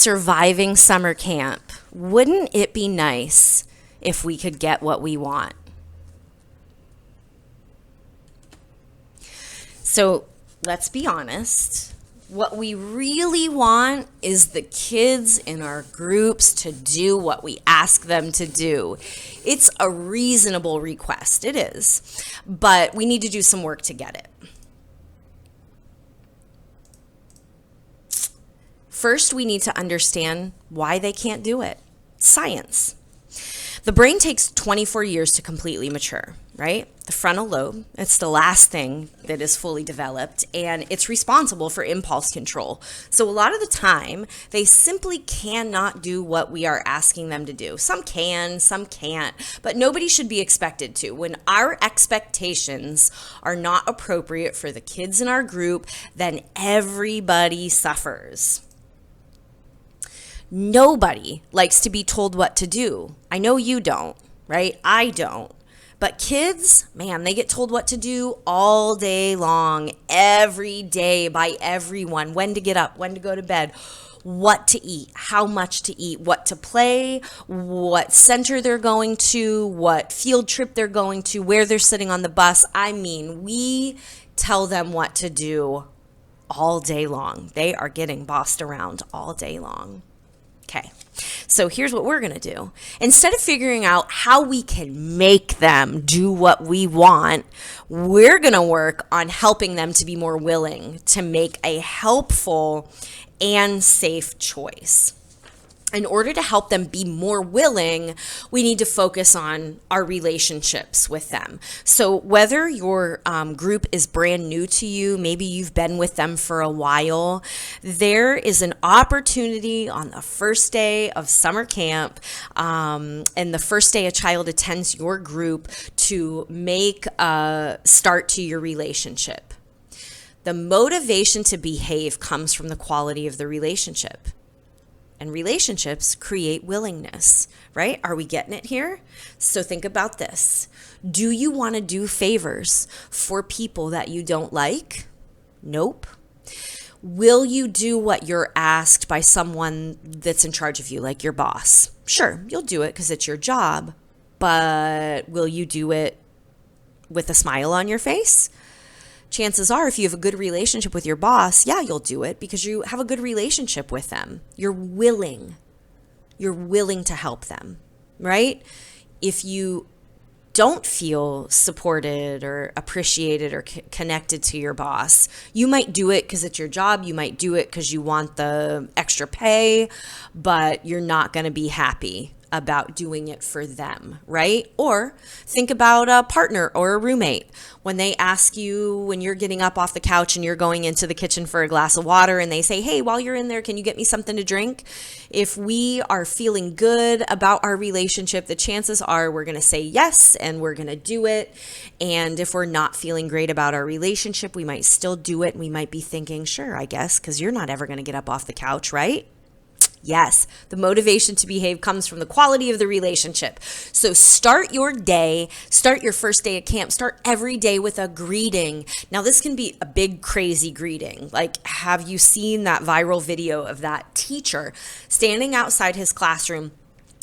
surviving summer camp, wouldn't it be nice if we could get what we want? So let's be honest. What we really want is the kids in our groups to do what we ask them to do. It's a reasonable request, it is, but we need to do some work to get it. First, we need to understand why they can't do it. Science. The brain takes 24 years to completely mature, right? The frontal lobe, it's the last thing that is fully developed, and it's responsible for impulse control. So a lot of the time, they simply cannot do what we are asking them to do. Some can, some can't, but nobody should be expected to. When our expectations are not appropriate for the kids in our group, then everybody suffers. Nobody likes to be told what to do. I know you don't, right? I don't. But kids, man, they get told what to do all day long, every day by everyone. When to get up, when to go to bed, what to eat, how much to eat, what to play, what center they're going to, what field trip they're going to, where they're sitting on the bus. I mean, we tell them what to do all day long. They are getting bossed around all day long. Okay, so here's what we're going to do. Instead of figuring out how we can make them do what we want, we're going to work on helping them to be more willing to make a helpful and safe choice. In order to help them be more willing, we need to focus on our relationships with them. So whether your group is brand new to you, maybe you've been with them for a while, there is an opportunity on the first day of summer camp and the first day a child attends your group to make a start to your relationship. The motivation to behave comes from the quality of the relationship. And relationships create willingness, right? Are we getting it here? So think about this. Do you want to do favors for people that you don't like? Nope. Will you do what you're asked by someone that's in charge of you, like your boss? Sure, you'll do it because it's your job, but will you do it with a smile on your face? Chances are, if you have a good relationship with your boss, yeah, you'll do it because you have a good relationship with them. You're willing to help them, right? If you don't feel supported or appreciated or connected to your boss, you might do it because it's your job. You might do it because you want the extra pay, but you're not going to be happy about doing it for them, right? Or think about a partner or a roommate. When they ask you, when you're getting up off the couch and you're going into the kitchen for a glass of water and they say, hey, while you're in there, can you get me something to drink? If we are feeling good about our relationship, the chances are we're going to say yes and we're going to do it. And if we're not feeling great about our relationship, we might still do it. And we might be thinking, sure, I guess, because you're not ever going to get up off the couch, right? Yes, the motivation to behave comes from the quality of the relationship. So start your day, start your first day at camp, start every day with a greeting. Now, this can be a big, crazy greeting. Like, have you seen that viral video of that teacher standing outside his classroom?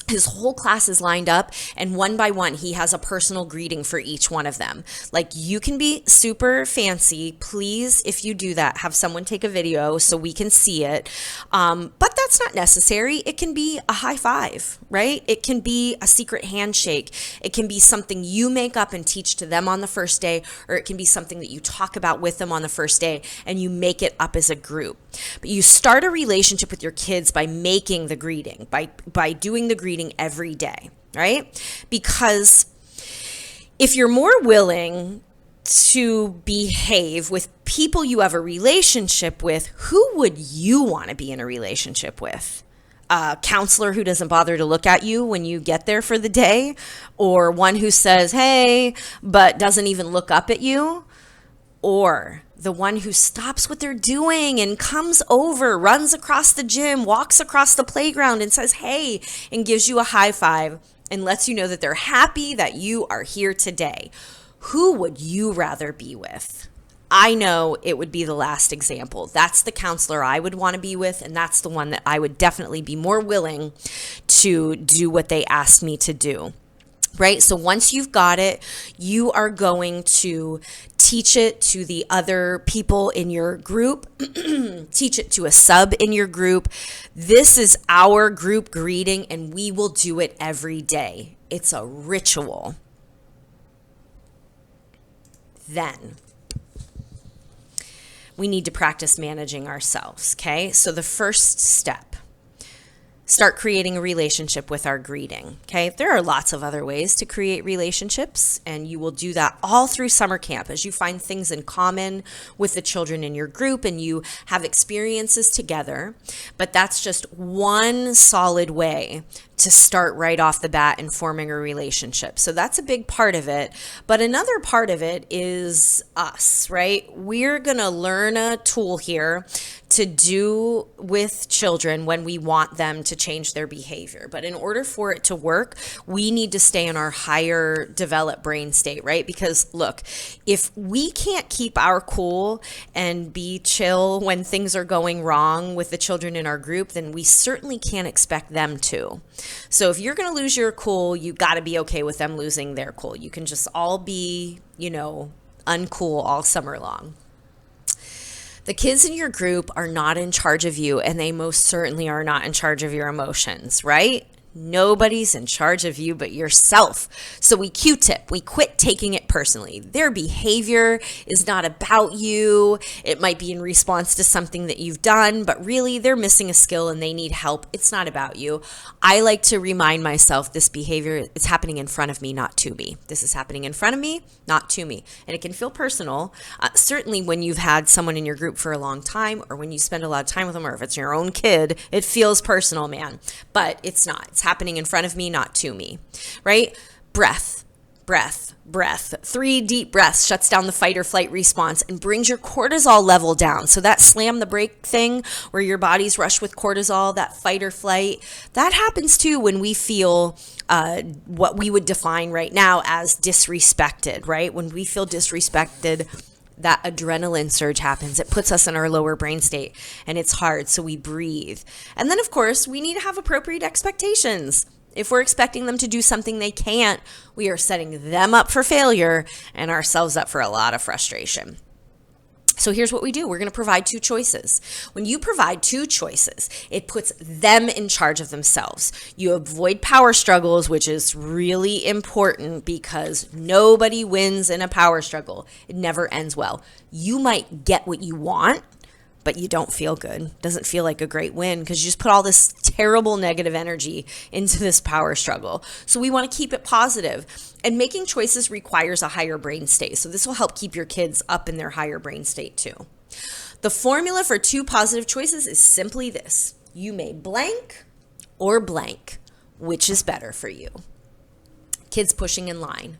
His whole class is lined up, and one by one, he has a personal greeting for each one of them. Like, you can be super fancy. Please, if you do that, have someone take a video so we can see it. But that's not necessary. It can be a high five, right? It can be a secret handshake. It can be something you make up and teach to them on the first day, or it can be something that you talk about with them on the first day and you make it up as a group. But you start a relationship with your kids by making the greeting, by doing the greeting every day, right? Because if you're more willing to behave with people you have a relationship with, who would you want to be in a relationship with? A counselor who doesn't bother to look at you when you get there for the day, or one who says, hey, but doesn't even look up at you, or the one who stops what they're doing and comes over, runs across the gym, walks across the playground and says, hey, and gives you a high five and lets you know that they're happy that you are here today. Who would you rather be with? I know it would be the last example. That's the counselor I would want to be with, and that's the one that I would definitely be more willing to do what they asked me to do. Right? So once you've got it, you are going to teach it to the other people in your group, teach it to a sub in your group. This is our group greeting, and we will do it every day. It's a ritual. Then we need to practice managing ourselves, okay? So the first step, start creating a relationship with our greeting, okay? There are lots of other ways to create relationships, and you will do that all through summer camp as you find things in common with the children in your group and you have experiences together. But that's just one solid way to start right off the bat in forming a relationship. So that's a big part of it. But another part of it is us, right? We're going to learn a tool here to do with children when we want them to change their behavior. But in order for it to work, we need to stay in our higher developed brain state, right? Because look, if we can't keep our cool and be chill when things are going wrong with the children in our group, then we certainly can't expect them to. So if you're going to lose your cool, you got to be okay with them losing their cool. You can just all be, uncool all summer long. The kids in your group are not in charge of you, and they most certainly are not in charge of your emotions, right? Nobody's in charge of you but yourself. So we Q-tip. We quit taking it personally. Their behavior is not about you. It might be in response to something that you've done, but really they're missing a skill and they need help. It's not about you. I like to remind myself this behavior is happening in front of me, not to me. This is happening in front of me, not to me. And it can feel personal. Certainly when you've had someone in your group for a long time, or when you spend a lot of time with them, or if it's your own kid, it feels personal, man. But it's not. It's happening in front of me, not to me, right? Breath, breath, breath. 3 deep breaths shuts down the fight or flight response and brings your cortisol level down. So that slam the brake thing where your body's rushed with cortisol, that fight or flight, that happens too when we feel what we would define right now as disrespected, right? When we feel disrespected, that adrenaline surge happens. It puts us in our lower brain state and it's hard. So we breathe. And then of course we need to have appropriate expectations. If we're expecting them to do something they can't, we are setting them up for failure and ourselves up for a lot of frustration. So here's what we do. We're going to provide 2 choices. When you provide 2 choices, it puts them in charge of themselves. You avoid power struggles, which is really important because nobody wins in a power struggle. It never ends well. You might get what you want, but you don't feel good. Doesn't feel like a great win because you just put all this terrible negative energy into this power struggle. So we want to keep it positive. And making choices requires a higher brain state. So this will help keep your kids up in their higher brain state too. The formula for 2 positive choices is simply this. You may blank or blank. Which is better for you? Kids pushing in line.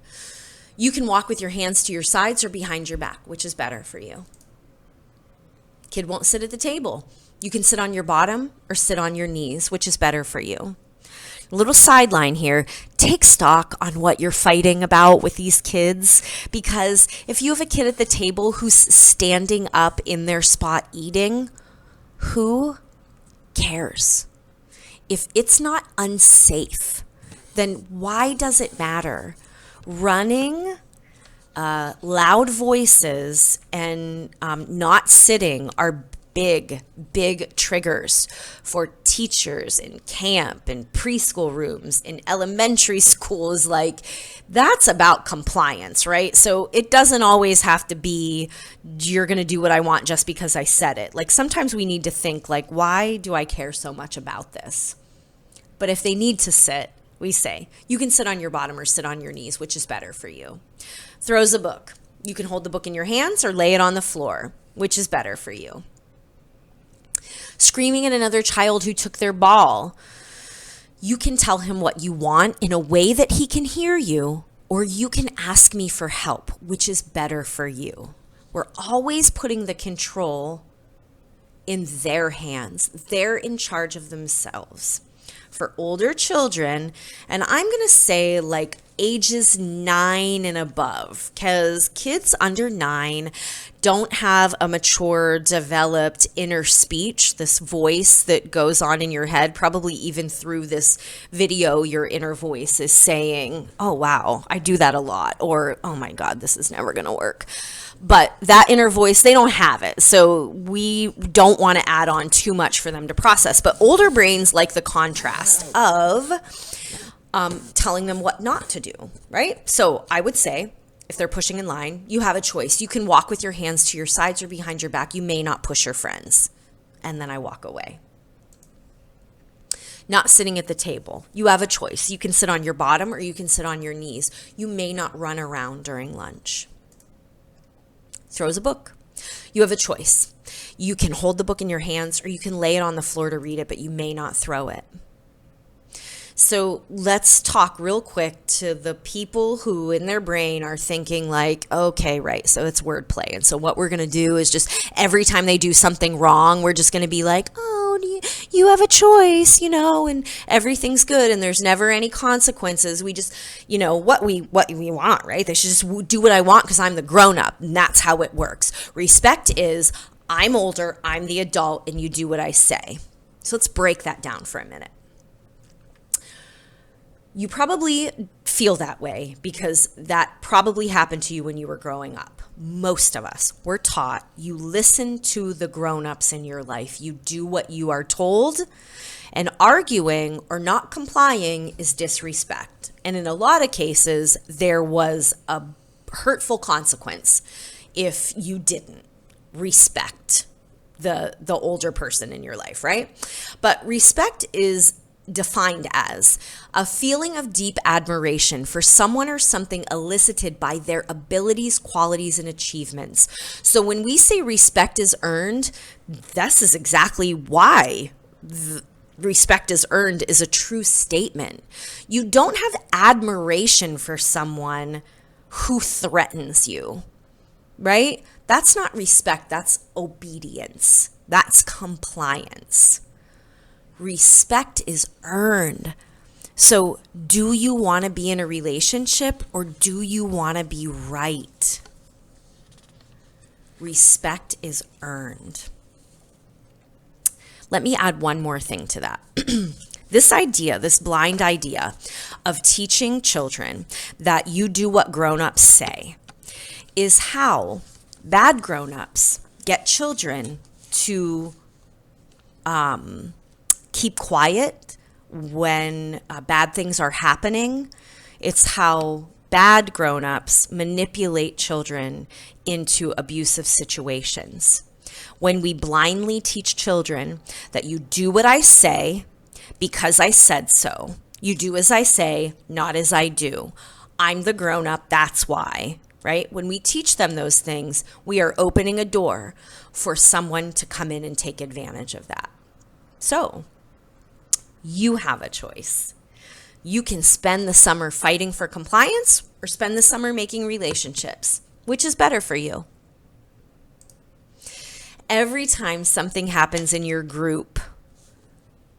You can walk with your hands to your sides or behind your back. Which is better for you? Kid won't sit at the table. You can sit on your bottom or sit on your knees. Which is better for you? A little sideline here. Take stock on what you're fighting about with these kids, because if you have a kid at the table who's standing up in their spot eating, who cares? If it's not unsafe, then why does it matter? Running, loud voices, and not sitting are big triggers for teachers in camp and preschool rooms in elementary schools. Like, that's about compliance, right? So it doesn't always have to be you're going to do what I want just because I said it. Like, sometimes we need to think like, why do I care so much about this? But if they need to sit, we say you can sit on your bottom or sit on your knees, which is better for you. Throws a book. You can hold the book in your hands or lay it on the floor, which is better for you. Screaming at another child who took their ball. You can tell him what you want in a way that he can hear you, or you can ask me for help, which is better for you. We're always putting the control in their hands. They're in charge of themselves. For older children, and I'm going to say like ages 9 and above, because kids under 9 don't have a mature, developed inner speech, this voice that goes on in your head. Probably even through this video, your inner voice is saying, oh, wow, I do that a lot, or oh my God, this is never going to work. But that inner voice, they don't have it. So we don't want to add on too much for them to process. But older brains like the contrast of telling them what not to do, right? So I would say, if they're pushing in line, you have a choice. You can walk with your hands to your sides or behind your back. You may not push your friends. And then I walk away. Not sitting at the table. You have a choice. You can sit on your bottom or you can sit on your knees. You may not run around during lunch. Throws a book. You have a choice. You can hold the book in your hands or you can lay it on the floor to read it, but you may not throw it. So let's talk real quick to the people who in their brain are thinking like, okay, right, so it's wordplay. And so what we're going to do is just every time they do something wrong, we're just going to be like, oh, you have a choice, and everything's good and there's never any consequences. We just, what we want, right? They should just do what I want because I'm the grown up, and that's how it works. Respect is I'm older, I'm the adult, and you do what I say. So let's break that down for a minute. You probably feel that way because that probably happened to you when you were growing up. Most of us were taught you listen to the grown-ups in your life. You do what you are told, and arguing or not complying is disrespect. And in a lot of cases, there was a hurtful consequence if you didn't respect the older person in your life, right? But respect is defined as a feeling of deep admiration for someone or something elicited by their abilities, qualities, and achievements. So when we say respect is earned, this is exactly why respect is earned is a true statement. You don't have admiration for someone who threatens you, right? That's not respect, that's obedience. That's compliance. Respect is earned. So do you want to be in a relationship or do you want to be right? Respect is earned. Let me add one more thing to that. This blind idea of teaching children that you do what grown-ups say is how bad grown-ups get children to keep quiet when bad things are happening. It's how bad grown-ups manipulate children into abusive situations. When we blindly teach children that you do what I say because I said so. You do as I say, not as I do. I'm the grown-up, that's why, right? When we teach them those things, we are opening a door for someone to come in and take advantage of that. So, you have a choice. You can spend the summer fighting for compliance or spend the summer making relationships. Which is better for you? Every time something happens in your group,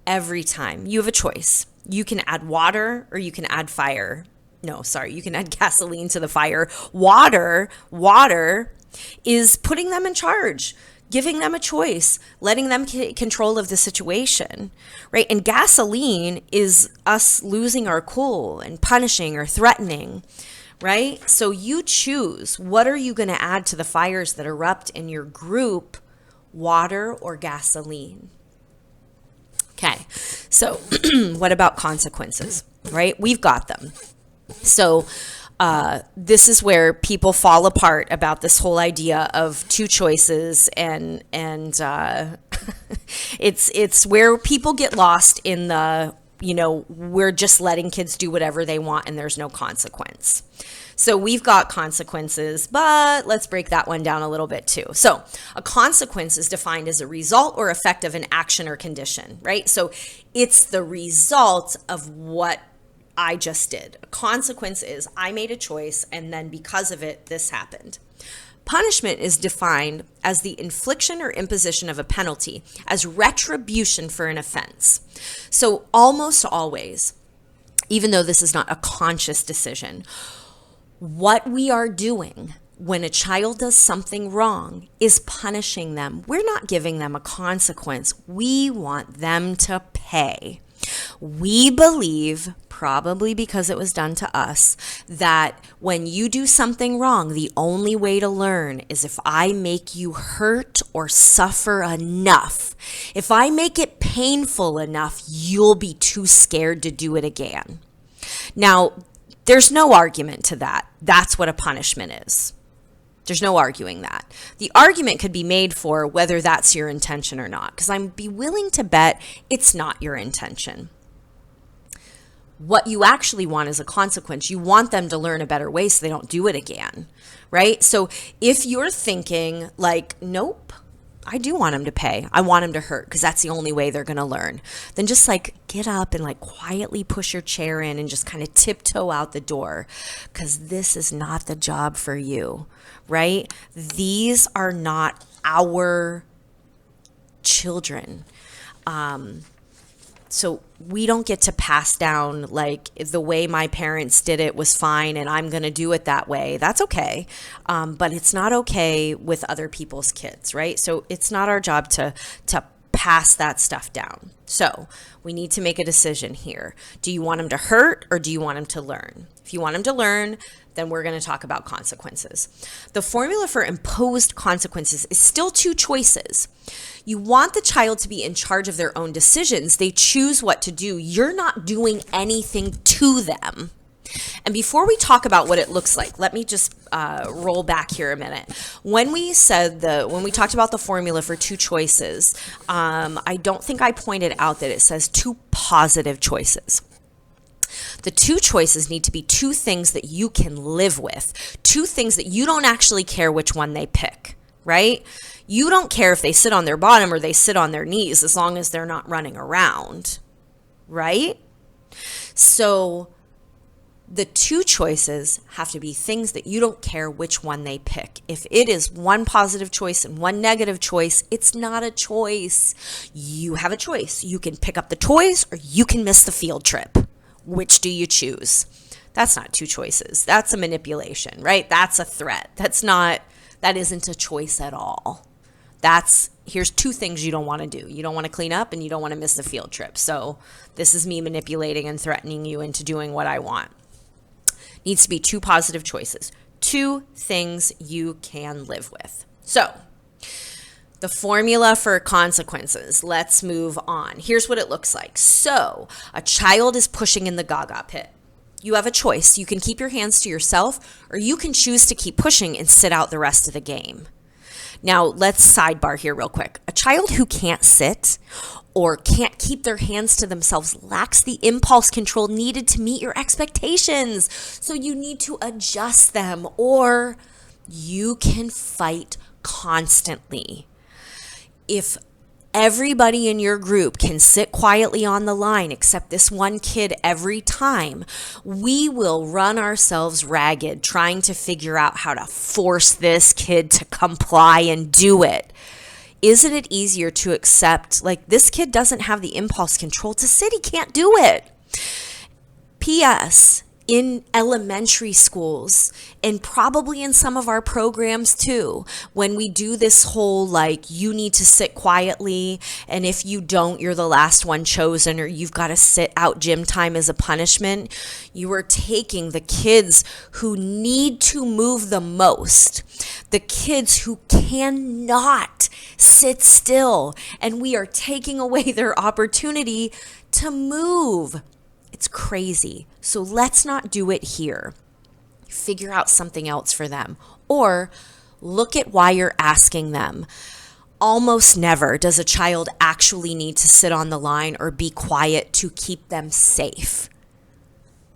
every time, you have a choice. You can add water or you can add fire. No, sorry, you can add gasoline to the fire. Water is putting them in charge, giving them a choice, letting them take control of the situation, right? And gasoline is us losing our cool and punishing or threatening, right? So you choose, what are you going to add to the fires that erupt in your group, water or gasoline? Okay, so what about consequences, right? We've got them. So this is where people fall apart about this whole idea of two choices, and it's where people get lost in the, we're just letting kids do whatever they want and there's no consequence. So we've got consequences, but let's break that one down a little bit too. So a consequence is defined as a result or effect of an action or condition, right? So it's the result of what I just did. A consequence is I made a choice and then because of it, this happened. Punishment is defined as the infliction or imposition of a penalty as retribution for an offense. So almost always, even though this is not a conscious decision. What we are doing when a child does something wrong is punishing them. We're not giving them a consequence. We want them to pay. We believe, probably because it was done to us, that when you do something wrong, the only way to learn is if I make you hurt or suffer enough. If I make it painful enough, you'll be too scared to do it again. Now, there's no argument to that. That's what a punishment is. There's no arguing that. The argument could be made for whether that's your intention or not, because I'd be willing to bet it's not your intention. What you actually want is a consequence. You want them to learn a better way so they don't do it again, right? So if you're thinking like, nope, I do want them to pay. I want them to hurt because that's the only way they're going to learn. Then just like get up and like quietly push your chair in and just kind of tiptoe out the door, because this is not the job for you, right? These are not our children. So we don't get to pass down like the way my parents did it was fine and I'm going to do it that way. That's okay. But it's not okay with other people's kids, right? So it's not our job to pass that stuff down. So we need to make a decision here. Do you want them to hurt or do you want them to learn? If you want them to learn, then we're going to talk about consequences. The formula for imposed consequences is still two choices. You want the child to be in charge of their own decisions. They choose what to do. You're not doing anything to them. And before we talk about what it looks like, let me just roll back here a minute. When we talked about the formula for two choices, I don't think I pointed out that it says two positive choices. The two choices need to be two things that you can live with, two things that you don't actually care which one they pick, right? You don't care if they sit on their bottom or they sit on their knees as long as they're not running around, right? So the two choices have to be things that you don't care which one they pick. If it is one positive choice and one negative choice, it's not a choice. You have a choice. You can pick up the toys or you can miss the field trip. Which do you choose? That's not two choices. That's a manipulation, right? That's a threat. That isn't a choice at all. Here's two things you don't want to do. You don't want to clean up and you don't want to miss the field trip. So this is me manipulating and threatening you into doing what I want. Needs to be two positive choices. Two things you can live with. So the formula for consequences. Let's move on. Here's what it looks like. So a child is pushing in the gaga pit. You have a choice. You can keep your hands to yourself or you can choose to keep pushing and sit out the rest of the game. Now let's sidebar here real quick. A child who can't sit or can't keep their hands to themselves lacks the impulse control needed to meet your expectations. So you need to adjust them or you can fight constantly. If everybody in your group can sit quietly on the line except this one kid every time, we will run ourselves ragged trying to figure out how to force this kid to comply and do it. Isn't it easier to accept, like, this kid doesn't have the impulse control to sit, he can't do it? P.S. In elementary schools and probably in some of our programs too, when we do this whole like you need to sit quietly and if you don't you're the last one chosen or you've got to sit out gym time as a punishment, you are taking the kids who need to move the most, the kids who cannot sit still, and we are taking away their opportunity to move. It's crazy. So let's not do it here. Figure out something else for them. Or look at why you're asking them. Almost never does a child actually need to sit on the line or be quiet to keep them safe.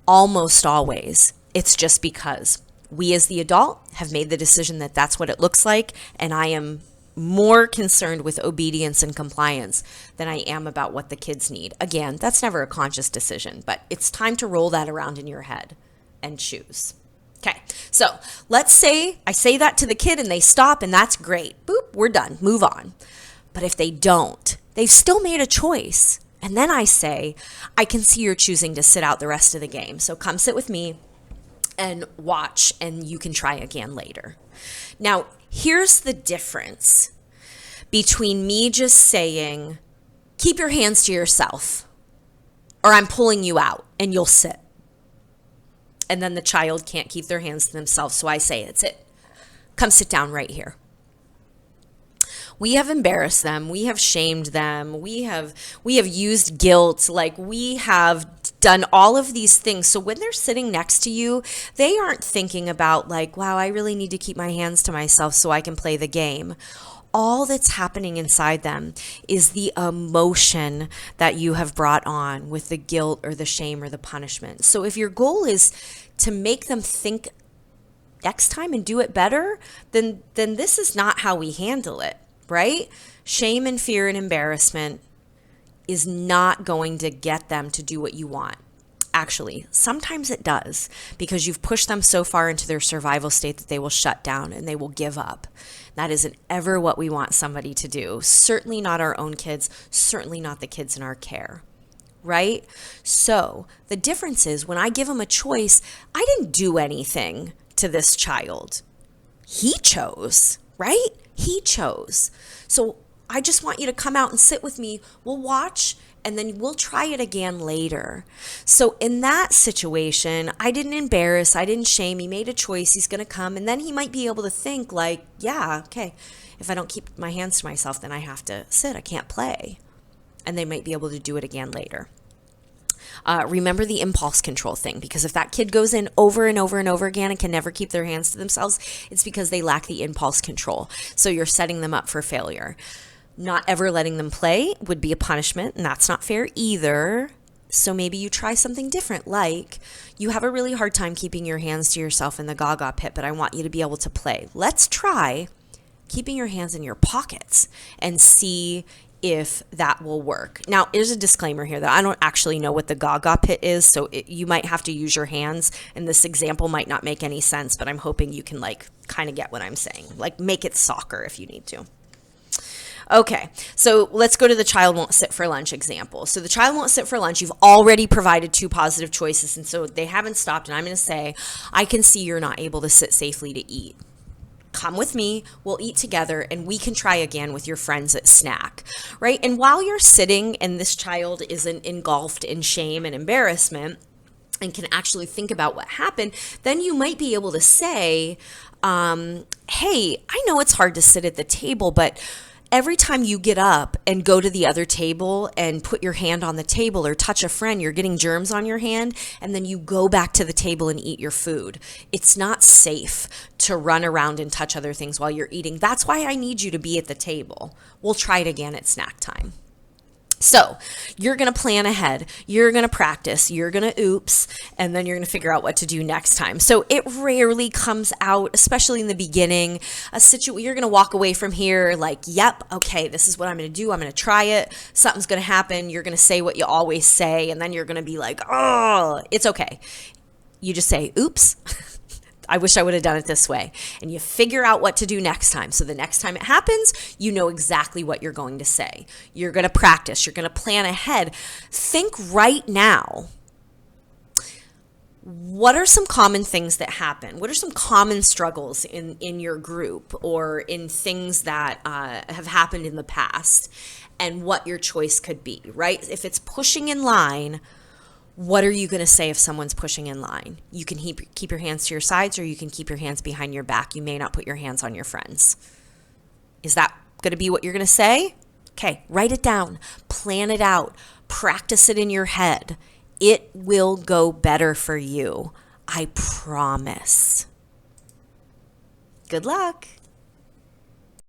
Almost always. It's just because we as the adult have made the decision that that's what it looks like, and I am more concerned with obedience and compliance than I am about what the kids need. Again, that's never a conscious decision, but it's time to roll that around in your head and choose. Okay, so let's say I say that to the kid and they stop and that's great. Boop, we're done, move on. But if they don't, they've still made a choice And then I say, I can see you're choosing to sit out the rest of the game. So come sit with me and watch, and you can try again later. Now, here's the difference between me just saying, keep your hands to yourself, or I'm pulling you out and you'll sit. And then the child can't keep their hands to themselves. So I say, it's it. Come sit down right here. We have embarrassed them. We have shamed them. We have used guilt. Like, we have done all of these things. So when they're sitting next to you, they aren't thinking about like, wow, I really need to keep my hands to myself so I can play the game. All that's happening inside them is the emotion that you have brought on with the guilt or the shame or the punishment. So if your goal is to make them think next time and do it better, then this is not how we handle it, right? Shame and fear and embarrassment is not going to get them to do what you want. Actually, sometimes it does, because you've pushed them so far into their survival state that they will shut down and they will give up. That isn't ever what we want somebody to do. Certainly not our own kids, certainly not the kids in our care, right? So the difference is when I give them a choice, I didn't do anything to this child. He chose, right? He chose. So I just want you to come out and sit with me. We'll watch, and then we'll try it again later. So in that situation, I didn't embarrass, I didn't shame. He made a choice. He's going to come, and then he might be able to think like, yeah, okay, if I don't keep my hands to myself, then I have to sit. I can't play. And they might be able to do it again later. Remember the impulse control thing, because if that kid goes in over and over and over again and can never keep their hands to themselves, it's because they lack the impulse control. So you're setting them up for failure. Not ever letting them play would be a punishment, and that's not fair either. So maybe you try something different, like you have a really hard time keeping your hands to yourself in the gaga pit, but I want you to be able to play. Let's try keeping your hands in your pockets and see if that will work. Now, there's a disclaimer here that I don't actually know what the gaga pit is, so you might have to use your hands, and this example might not make any sense, but I'm hoping you can like kind of get what I'm saying. Like, make it soccer if you need to. Okay, so let's go to the child won't sit for lunch example. So the child won't sit for lunch. You've already provided two positive choices, and so they haven't stopped, and I'm going to say, I can see you're not able to sit safely to eat. Come with me, we'll eat together, and we can try again with your friends at snack, right? And while you're sitting and this child isn't engulfed in shame and embarrassment and can actually think about what happened, then you might be able to say, hey, I know it's hard to sit at the table, but every time you get up and go to the other table and put your hand on the table or touch a friend, you're getting germs on your hand, and then you go back to the table and eat your food. It's not safe to run around and touch other things while you're eating. That's why I need you to be at the table. We'll try it again at snack time. So you're going to plan ahead, you're going to practice, you're going to oops, and then you're going to figure out what to do next time. So it rarely comes out, especially in the beginning, you're going to walk away from here like, yep, okay, this is what I'm going to do. I'm going to try it. Something's going to happen. You're going to say what you always say, and then you're going to be like, oh, it's okay. You just say, oops. I wish I would have done it this way. And you figure out what to do next time. So the next time it happens, you know exactly what you're going to say. You're going to practice. You're going to plan ahead. Think right now. What are some common things that happen? What are some common struggles in your group or in things that have happened in the past, and what your choice could be, right? If it's pushing in line, what are you going to say if someone's pushing in line? You can keep your hands to your sides, or you can keep your hands behind your back. You may not put your hands on your friends. Is that going to be what you're going to say? Okay, write it down. Plan it out. Practice it in your head. It will go better for you. I promise. Good luck.